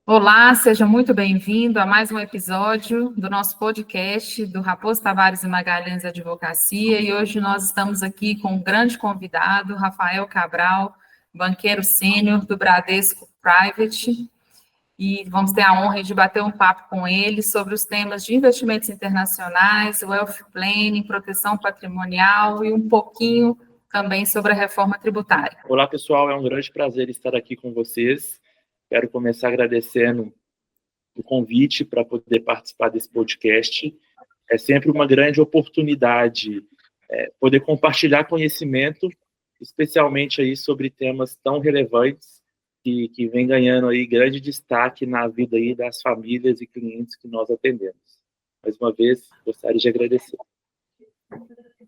Olá, seja muito bem-vindo a mais um episódio do nosso podcast do Raposo Tavares e Magalhães Advocacia. E hoje nós estamos aqui com um grande convidado, Rafael Cabral, banqueiro sênior do Bradesco Private. E vamos ter a honra de bater um papo com ele sobre os temas de investimentos internacionais, wealth planning, proteção patrimonial e um pouquinho também sobre a reforma tributária. Olá, pessoal, é um grande prazer estar aqui com vocês. Quero começar agradecendo o convite para poder participar desse podcast. É sempre uma grande oportunidade poder compartilhar conhecimento, especialmente aí sobre temas tão relevantes que vem ganhando aí grande destaque na vida aí das famílias e clientes que nós atendemos. Mais uma vez, gostaria de agradecer.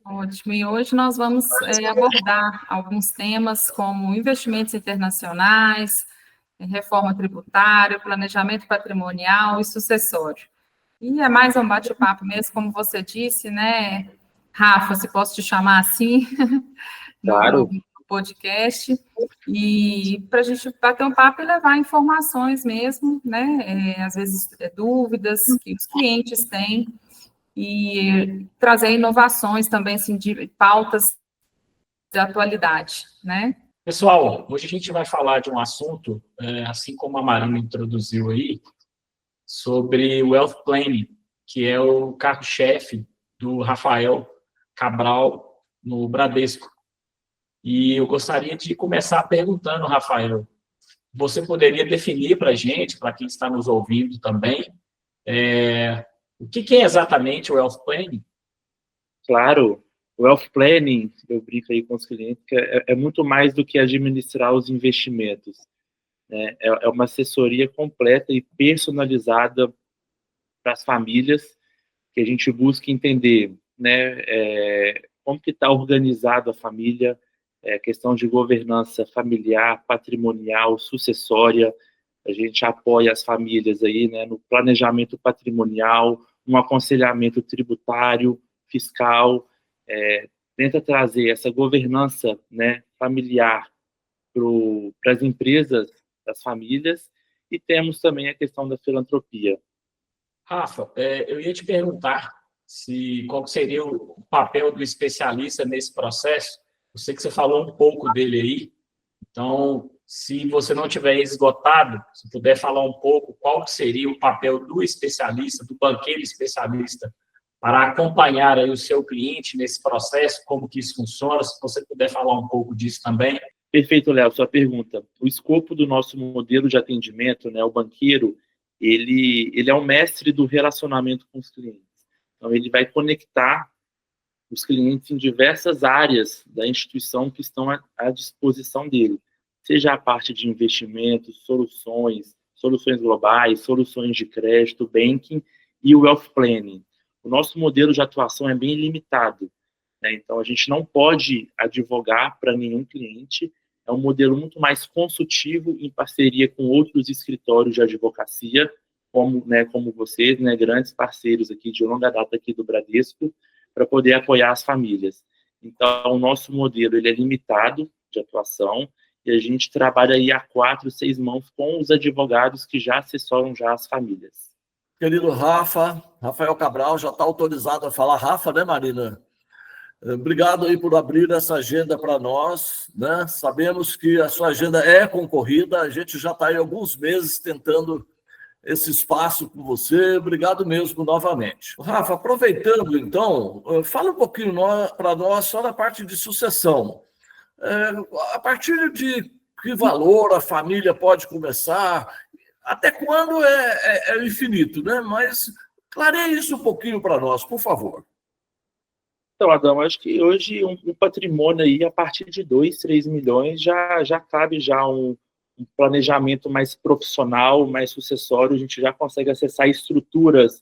Ótimo, e hoje nós vamos abordar alguns temas como investimentos internacionais, reforma tributária, planejamento patrimonial e sucessório. E é mais um bate-papo mesmo, como você disse, né, Rafa, se posso te chamar assim, Claro. no podcast, e para a gente bater um papo e levar informações mesmo, né, às vezes dúvidas que os clientes têm, e trazer inovações também, assim, de pautas de atualidade, né? Pessoal, hoje a gente vai falar de um assunto, assim como a Marina introduziu aí, sobre o Wealth Planning, que é o carro-chefe do Rafael Cabral no Bradesco. E eu gostaria de começar perguntando, Rafael, você poderia definir para a gente, para quem está nos ouvindo também, o que é exatamente o Wealth Planning? Claro. O Wealth Planning, eu brinco aí com os clientes, que é muito mais do que administrar os investimentos, né? É uma assessoria completa e personalizada para as famílias, que a gente busca entender, né, como que está organizado a família, questão de governança familiar, patrimonial, sucessória. A gente apoia as famílias aí, né, no planejamento patrimonial, no aconselhamento tributário, fiscal, tenta trazer essa governança, né, familiar para as empresas, das famílias, e temos também a questão da filantropia. Rafa, eu ia te perguntar qual seria o papel do especialista nesse processo. Eu sei que você falou um pouco dele aí, então, se você não tiver esgotado, se puder falar um pouco qual seria o papel do especialista, do banqueiro especialista, para acompanhar aí o seu cliente nesse processo, como que isso funciona, se você puder falar um pouco disso também. Perfeito, Léo, sua pergunta. O escopo do nosso modelo de atendimento, né, o banqueiro, ele é o mestre do relacionamento com os clientes. Então, ele vai conectar os clientes em diversas áreas da instituição que estão à disposição dele, seja a parte de investimentos, soluções globais, soluções de crédito, banking e o wealth planning. O nosso modelo de atuação é bem limitado, né? Então, a gente não pode advogar para nenhum cliente. É um modelo muito mais consultivo, em parceria com outros escritórios de advocacia, como vocês, né, grandes parceiros aqui de longa data aqui do Bradesco, para poder apoiar as famílias. Então, o nosso modelo ele é limitado de atuação e a gente trabalha aí a 4, 6 mãos com os advogados que já assessoram já as famílias. Querido Rafael Cabral, já está autorizado a falar Rafa, né, Marina? Obrigado aí por abrir essa agenda para nós, né? Sabemos que a sua agenda é concorrida, a gente já está aí alguns meses tentando esse espaço com você. Obrigado mesmo novamente. Rafa, aproveitando então, fala um pouquinho para nós só da parte de sucessão. A partir de que valor a família pode começar? Até quando é infinito, né? Mas clareie isso um pouquinho para nós, por favor. Então, Adão, acho que hoje um patrimônio aí a partir de 2, 3 milhões já cabe já um planejamento mais profissional, mais sucessório. A gente já consegue acessar estruturas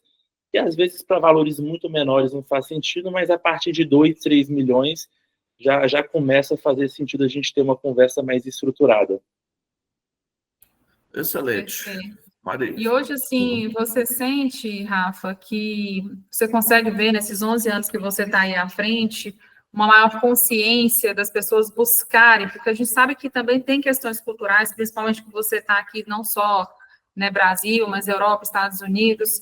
que às vezes para valores muito menores não faz sentido, mas a partir de 2, 3 milhões já começa a fazer sentido a gente ter uma conversa mais estruturada. Excelente. E hoje, assim, você sente, Rafa, que você consegue ver nesses 11 anos que você está aí à frente, uma maior consciência das pessoas buscarem, porque a gente sabe que também tem questões culturais, principalmente que você está aqui não só né, Brasil, mas Europa, Estados Unidos,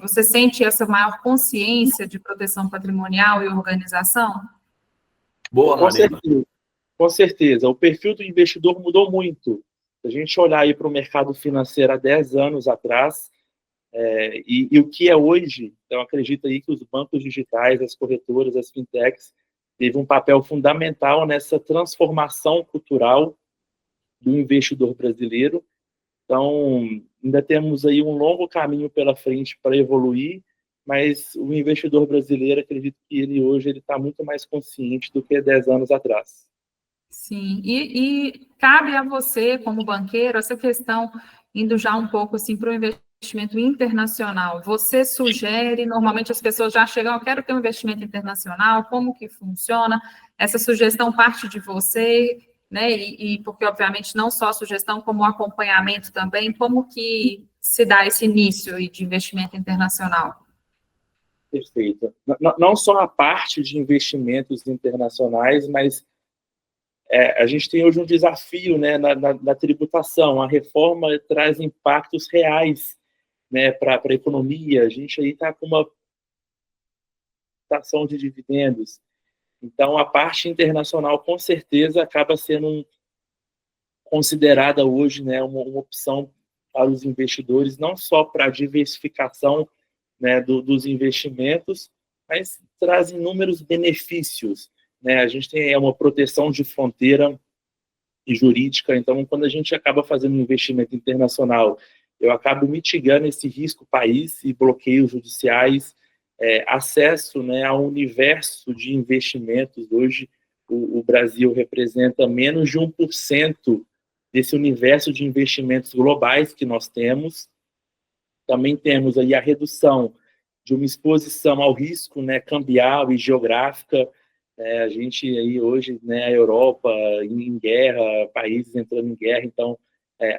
você sente essa maior consciência de proteção patrimonial e organização? Boa, Marina. Com certeza. O perfil do investidor mudou muito. Se a gente olhar aí para o mercado financeiro há 10 anos atrás, e o que é hoje, então acredito aí que os bancos digitais, as corretoras, as fintechs, teve um papel fundamental nessa transformação cultural do investidor brasileiro. Então, ainda temos aí um longo caminho pela frente para evoluir, mas o investidor brasileiro, acredito que ele hoje está muito mais consciente do que 10 anos atrás. Sim, e cabe a você, como banqueiro, essa questão, indo já um pouco assim para o investimento internacional. Você sugere, normalmente as pessoas já chegam, eu quero ter um investimento internacional, como que funciona? Essa sugestão parte de você, né? E porque, obviamente, não só a sugestão, como o acompanhamento também, como que se dá esse início de investimento internacional? Perfeito. Não só a parte de investimentos internacionais, mas a gente tem hoje um desafio, né, na tributação. A reforma traz impactos reais, né, para a economia. A gente aí está com uma taxação de dividendos. Então, a parte internacional, com certeza, acaba sendo considerada hoje, né, uma opção para os investidores, não só para a diversificação, né, dos investimentos, mas traz inúmeros benefícios, né? A gente tem uma proteção de fronteira e jurídica, então, quando a gente acaba fazendo um investimento internacional, eu acabo mitigando esse risco país e bloqueios judiciais, acesso, né, ao universo de investimentos. Hoje, o Brasil representa menos de 1% desse universo de investimentos globais que nós temos. Também temos aí a redução de uma exposição ao risco, né, cambial e geográfica. A gente aí hoje, né, a Europa em guerra, países entrando em guerra, então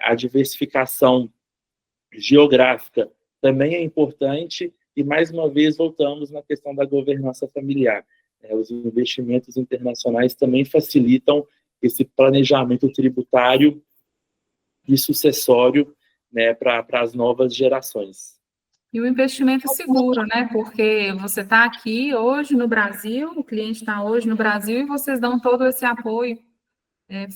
a diversificação geográfica também é importante. E mais uma vez voltamos na questão da governança familiar. Os investimentos internacionais também facilitam esse planejamento tributário e sucessório, né, para as novas gerações. E o investimento seguro, né? Porque você está aqui hoje no Brasil, o cliente está hoje no Brasil e vocês dão todo esse apoio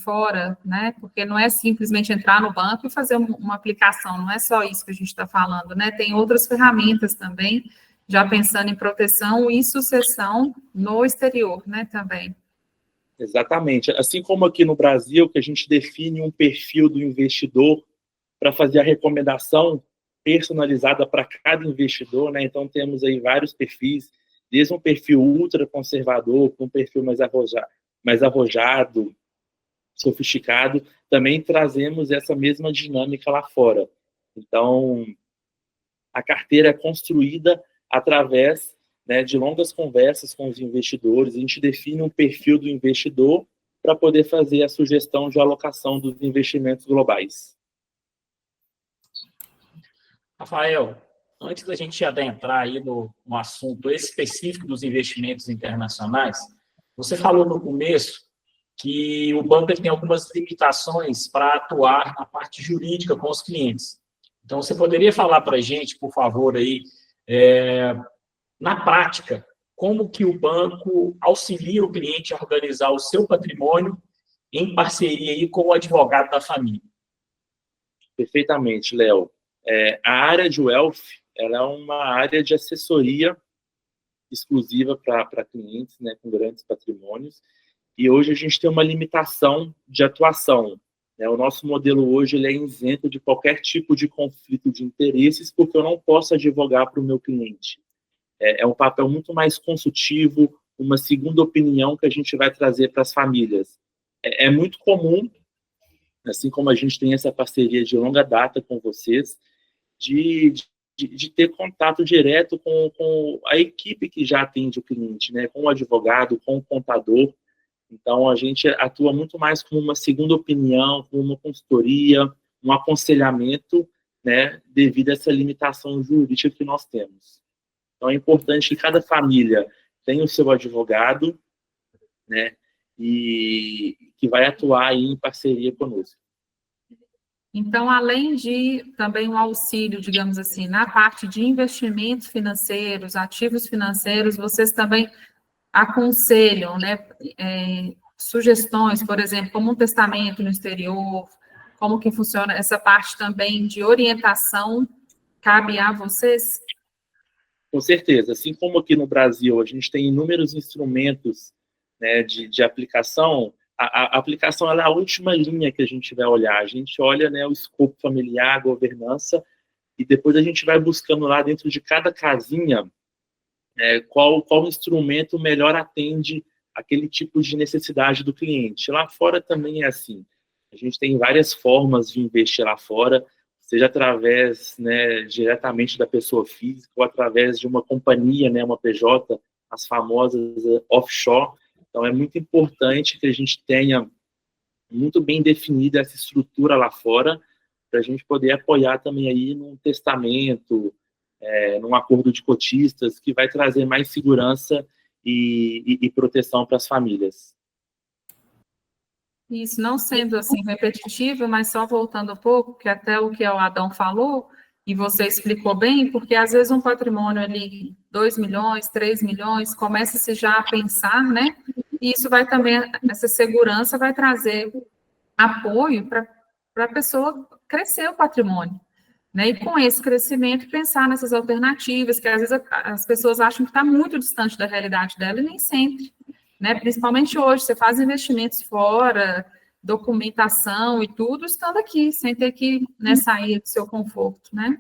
fora, né? Porque não é simplesmente entrar no banco e fazer uma aplicação, não é só isso que a gente está falando, né? Tem outras ferramentas também, já pensando em proteção e sucessão no exterior, né? Também. Exatamente. Assim como aqui no Brasil, que a gente define um perfil do investidor para fazer a recomendação personalizada para cada investidor, né? Então, temos aí vários perfis, desde um perfil ultra conservador, com um perfil mais arrojado, sofisticado, também trazemos essa mesma dinâmica lá fora. Então, a carteira é construída através, né, de longas conversas com os investidores. A gente define um perfil do investidor para poder fazer a sugestão de alocação dos investimentos globais. Rafael, antes da gente adentrar aí no assunto específico dos investimentos internacionais, você falou no começo que o banco tem algumas limitações para atuar na parte jurídica com os clientes. Então, você poderia falar para a gente, por favor, aí, na prática, como que o banco auxilia o cliente a organizar o seu patrimônio em parceria aí com o advogado da família? Perfeitamente, Léo. A área de Wealth, ela é uma área de assessoria exclusiva para clientes, né, com grandes patrimônios, e hoje a gente tem uma limitação de atuação, né? O nosso modelo hoje ele é isento de qualquer tipo de conflito de interesses, porque eu não posso advogar para o meu cliente. É um papel muito mais consultivo, uma segunda opinião que a gente vai trazer para as famílias. É muito comum, assim como a gente tem essa parceria de longa data com vocês, de ter contato direto com a equipe que já atende o cliente, né? Com o advogado, com o contador. Então, a gente atua muito mais como uma segunda opinião, como uma consultoria, um aconselhamento, né? Devido a essa limitação jurídica que nós temos. Então, é importante que cada família tenha o seu advogado, né? E que vai atuar aí em parceria conosco. Então, além de também um auxílio, digamos assim, na parte de investimentos financeiros, ativos financeiros, vocês também aconselham, né, sugestões, por exemplo, como um testamento no exterior, como que funciona essa parte também de orientação, cabe a vocês? Com certeza. Assim como aqui no Brasil a gente tem inúmeros instrumentos, né, de aplicação, a aplicação ela é a última linha que a gente vai olhar. A gente olha, né, o escopo familiar, a governança, e depois a gente vai buscando lá dentro de cada casinha qual instrumento melhor atende aquele tipo de necessidade do cliente. Lá fora também é assim. A gente tem várias formas de investir lá fora, seja através, né, diretamente da pessoa física ou através de uma companhia, né, uma PJ, as famosas offshore. Então, é muito importante que a gente tenha muito bem definida essa estrutura lá fora, para a gente poder apoiar também aí num testamento, num acordo de cotistas, que vai trazer mais segurança e proteção para as famílias. Isso, não sendo assim repetitivo, mas só voltando um pouco, que até o que o Adão falou, e você explicou bem, porque às vezes um patrimônio ali, 2 milhões, 3 milhões, começa-se já a pensar, né? E isso vai também, essa segurança vai trazer apoio para a pessoa crescer o patrimônio, né? E com esse crescimento, pensar nessas alternativas, que às vezes as pessoas acham que está muito distante da realidade dela, e nem sempre, né? Principalmente hoje, você faz investimentos fora, documentação e tudo, estando aqui, sem ter que, né, sair do seu conforto, né?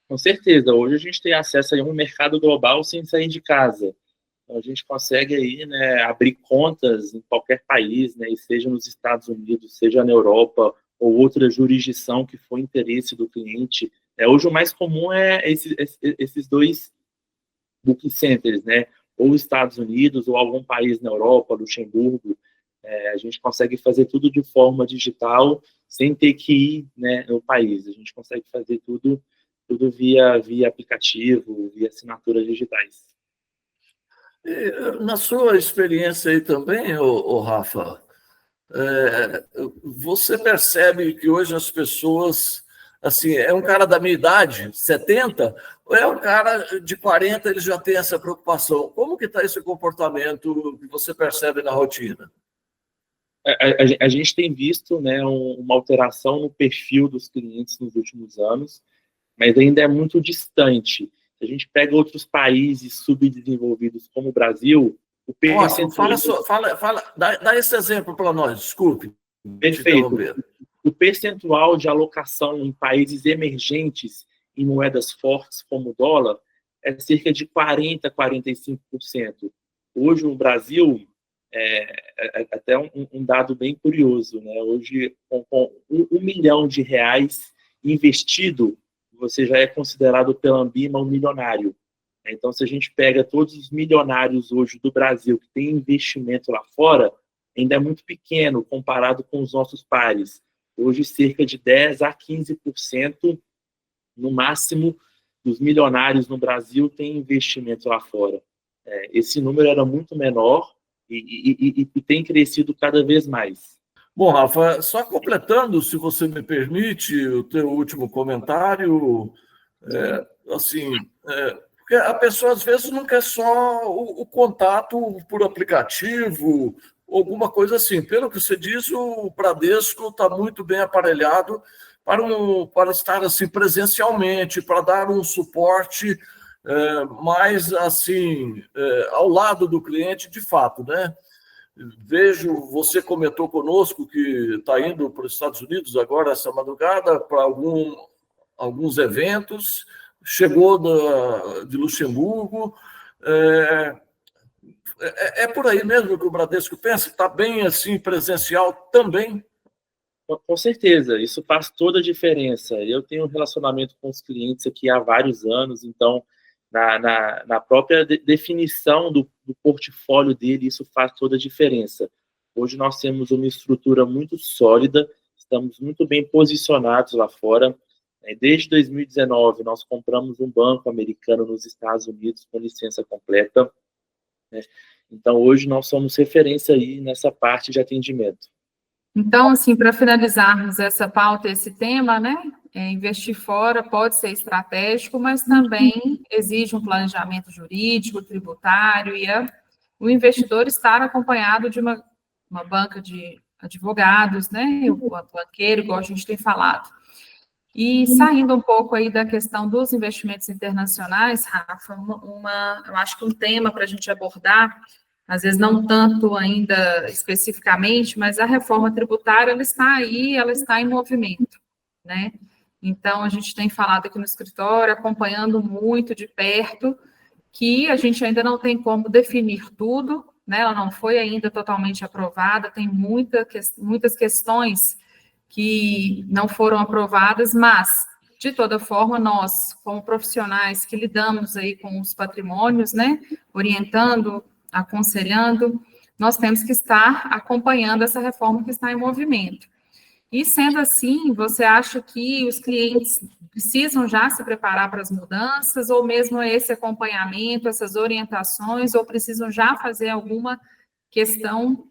Com certeza, hoje a gente tem acesso a um mercado global sem sair de casa. Então, a gente consegue aí, né, abrir contas em qualquer país, né, e seja nos Estados Unidos, seja na Europa, ou outra jurisdição que for interesse do cliente. Hoje o mais comum é esses dois booking centers, né, ou Estados Unidos, ou algum país na Europa, Luxemburgo. A gente consegue fazer tudo de forma digital, sem ter que ir, né, no país. A gente consegue fazer tudo via aplicativo, via assinaturas digitais. Na sua experiência aí também, Rafa, você percebe que hoje as pessoas, assim, é um cara da minha idade, 70, ou é um cara de 40, ele já tem essa preocupação? Como que está esse comportamento que você percebe na rotina? A gente tem visto, né, uma alteração no perfil dos clientes nos últimos anos, mas ainda é muito distante. Se a gente pega outros países subdesenvolvidos como o Brasil, o percentual... Dá esse exemplo para nós, desculpe. Perfeito. O percentual de alocação em países emergentes em moedas fortes como o dólar é cerca de 40%, 45%. Hoje, o Brasil, até um dado bem curioso, né? Hoje, com R$1 milhão investido, você já é considerado pela Ambima um milionário. Então, se a gente pega todos os milionários hoje do Brasil que têm investimento lá fora, ainda é muito pequeno comparado com os nossos pares. Hoje, cerca de 10% a 15%, no máximo, dos milionários no Brasil têm investimento lá fora. Esse número era muito menor e tem crescido cada vez mais. Bom, Rafa, só completando, se você me permite, o teu último comentário, porque a pessoa às vezes não quer só o contato por aplicativo, alguma coisa assim. Pelo que você diz, o Bradesco está muito bem aparelhado para estar assim presencialmente, para dar um suporte mais assim ao lado do cliente, de fato, né? Vejo, você comentou conosco que está indo para os Estados Unidos agora, essa madrugada, para alguns eventos, chegou de Luxemburgo. É por aí mesmo que o Bradesco pensa? Está bem assim, presencial também? Com certeza, isso faz toda a diferença. Eu tenho um relacionamento com os clientes aqui há vários anos, então na própria definição do portfólio dele, isso faz toda a diferença. Hoje nós temos uma estrutura muito sólida, estamos muito bem posicionados lá fora. Desde 2019, nós compramos um banco americano nos Estados Unidos com licença completa. Então, hoje nós somos referência aí nessa parte de atendimento. Então, assim, para finalizarmos essa pauta, esse tema, né? Investir fora pode ser estratégico, mas também exige um planejamento jurídico, tributário e o investidor estar acompanhado de uma banca de advogados, né? O banqueiro, igual a gente tem falado. E saindo um pouco aí da questão dos investimentos internacionais, Rafa, eu acho que um tema para a gente abordar, às vezes não tanto ainda especificamente, mas a reforma tributária, ela está aí, ela está em movimento, né? Então, a gente tem falado aqui no escritório, acompanhando muito de perto, que a gente ainda não tem como definir tudo, né? Ela não foi ainda totalmente aprovada, tem muitas questões que não foram aprovadas, mas, de toda forma, nós, como profissionais que lidamos aí com os patrimônios, né, orientando, aconselhando, nós temos que estar acompanhando essa reforma que está em movimento. E, sendo assim, você acha que os clientes precisam já se preparar para as mudanças, ou mesmo esse acompanhamento, essas orientações, ou precisam já fazer alguma questão,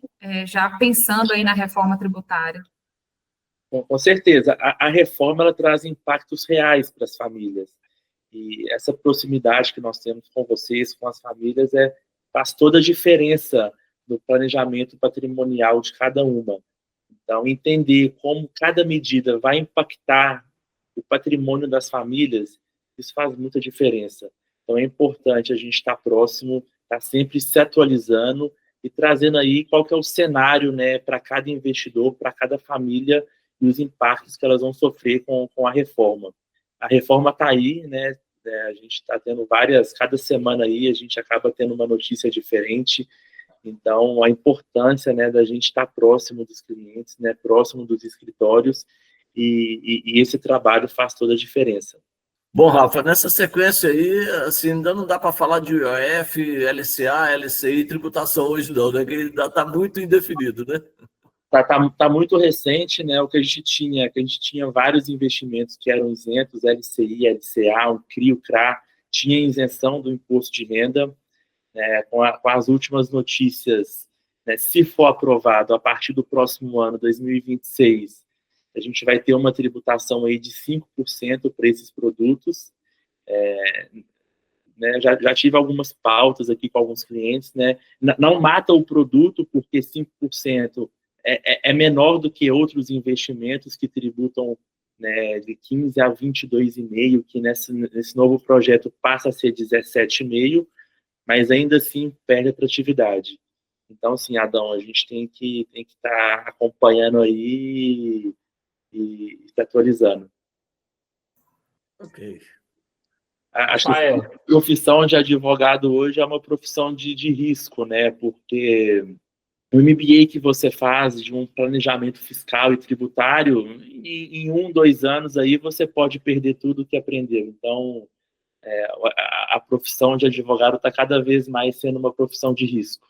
já pensando aí na reforma tributária? Com certeza, a reforma ela traz impactos reais para as famílias. E essa proximidade que nós temos com vocês, com as famílias, faz toda a diferença no planejamento patrimonial de cada uma. Então, entender como cada medida vai impactar o patrimônio das famílias, isso faz muita diferença. Então, é importante a gente estar próximo, estar sempre se atualizando e trazendo aí qual que é o cenário, né, para cada investidor, para cada família e os impactos que elas vão sofrer com a reforma. A reforma está aí, né, a gente está tendo cada semana aí a gente acaba tendo uma notícia diferente. Então, a importância, né, da gente estar próximo dos clientes, né, próximo dos escritórios, e esse trabalho faz toda a diferença. Bom, Rafa, nessa sequência aí, assim, ainda não dá para falar de IOF, LCA, LCI, tributação hoje não, né? Que ainda está muito indefinido, né? Tá muito recente, né? O que a gente tinha vários investimentos que eram isentos, LCI, LCA, o CRI, o CRA, tinha isenção do imposto de renda. Com as últimas notícias, né, se for aprovado a partir do próximo ano, 2026, a gente vai ter uma tributação aí de 5% para esses produtos. Né, já tive algumas pautas aqui com alguns clientes, né? Não mata o produto, porque 5% é menor do que outros investimentos que tributam, né, de 15 a 22,5%, que nesse novo projeto passa a ser 17,5%, mas ainda assim perde atratividade. Então, assim, Adão, a gente tem que estar acompanhando aí e se atualizando. Ok. Acho que a profissão de advogado hoje é uma profissão de risco, né? Porque o MBA que você faz de um planejamento fiscal e tributário, em 1-2 anos aí você pode perder tudo que aprendeu. Então, a profissão de advogado está cada vez mais sendo uma profissão de risco.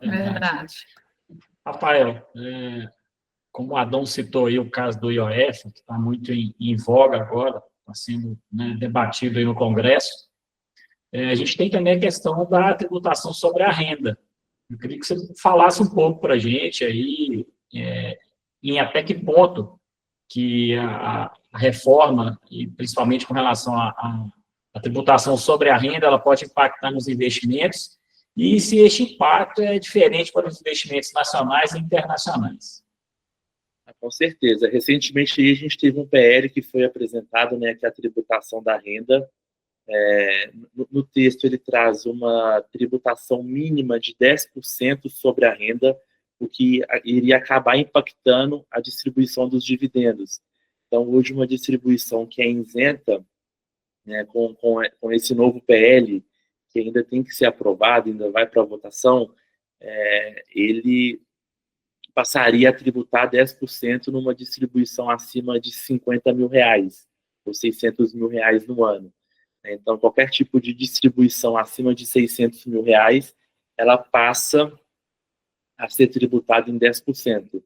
Verdade. Rafael, como o Adão citou aí o caso do IOF, que está muito em voga agora, está sendo, né, debatido aí no Congresso, a gente tem também a questão da tributação sobre a renda. Eu queria que você falasse um pouco para a gente aí, em até que ponto que a reforma, e principalmente com relação à tributação sobre a renda, ela pode impactar nos investimentos, e se este impacto é diferente para os investimentos nacionais e internacionais. Com certeza. Recentemente a gente teve um PL que foi apresentado, né, que é a tributação da renda. No texto ele traz uma tributação mínima de 10% sobre a renda, o que iria acabar impactando a distribuição dos dividendos. Então, hoje uma distribuição que é isenta, né, com esse novo PL, que ainda tem que ser aprovado, ainda vai para a votação, ele passaria a tributar 10% numa distribuição acima de R$50 mil, ou R$600 mil no ano. Então, qualquer tipo de distribuição acima de R$600 mil, ela passa a ser tributada em 10%.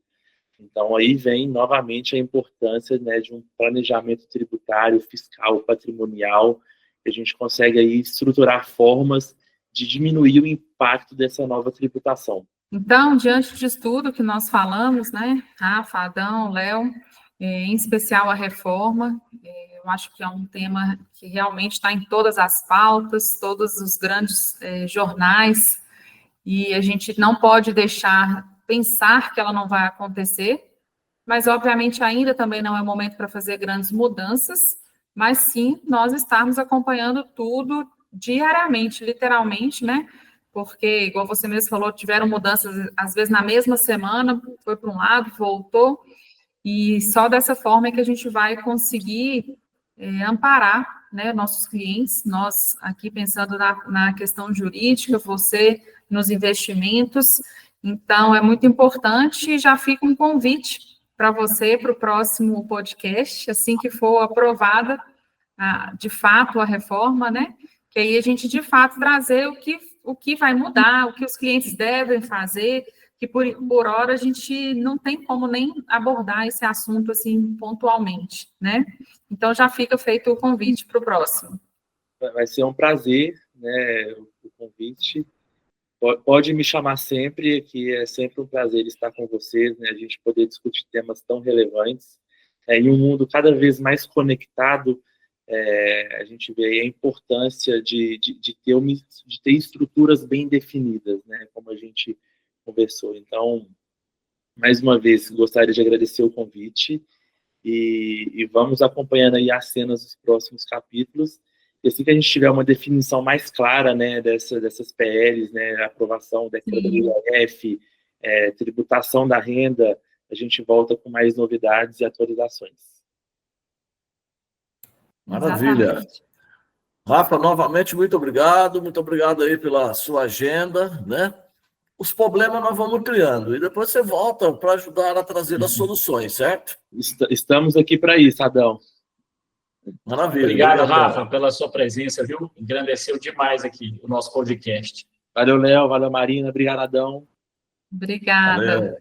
Então, aí vem novamente a importância, né, de um planejamento tributário, fiscal, patrimonial, que a gente consegue aí estruturar formas de diminuir o impacto dessa nova tributação. Então, diante disso tudo que nós falamos, né, Rafa, Adão, Léo, em especial a reforma, eu acho que é um tema que realmente está em todas as pautas, todos os grandes jornais, e a gente não pode deixar pensar que ela não vai acontecer, mas obviamente ainda também não é momento para fazer grandes mudanças, mas sim nós estarmos acompanhando tudo diariamente, literalmente, né? Porque, igual você mesmo falou, tiveram mudanças, às vezes na mesma semana, foi para um lado, voltou, e só dessa forma é que a gente vai conseguir amparar, né, nossos clientes, nós aqui pensando na questão jurídica, você nos investimentos. Então, é muito importante e já fica um convite para você, para o próximo podcast, assim que for aprovada, de fato, a reforma, né? Que aí a gente, de fato, trazer o que vai mudar, o que os clientes devem fazer, que por hora a gente não tem como nem abordar esse assunto assim pontualmente, né? Então já fica feito o convite para o próximo. Vai ser um prazer, né, o convite. Pode me chamar sempre, que é sempre um prazer estar com vocês, né, a gente poder discutir temas tão relevantes. Em um mundo cada vez mais conectado, a gente vê aí a importância de ter estruturas bem definidas, né, como a gente conversou. Então, mais uma vez, gostaria de agradecer o convite e vamos acompanhando aí as cenas dos próximos capítulos. E assim que a gente tiver uma definição mais clara, né, dessas PLs, né, a aprovação da IRF, tributação da renda, a gente volta com mais novidades e atualizações. Maravilha. Exatamente. Rafa, novamente, muito obrigado aí pela sua agenda, né? Os problemas nós vamos criando e depois você volta para ajudar a trazer as soluções, certo? Estamos aqui para isso, Adão. Maravilha. Obrigado, Rafa, pela sua presença, viu? Engrandeceu demais aqui o nosso podcast. Valeu, Léo. Valeu, Marina. Obrigadão. Obrigada. Valeu.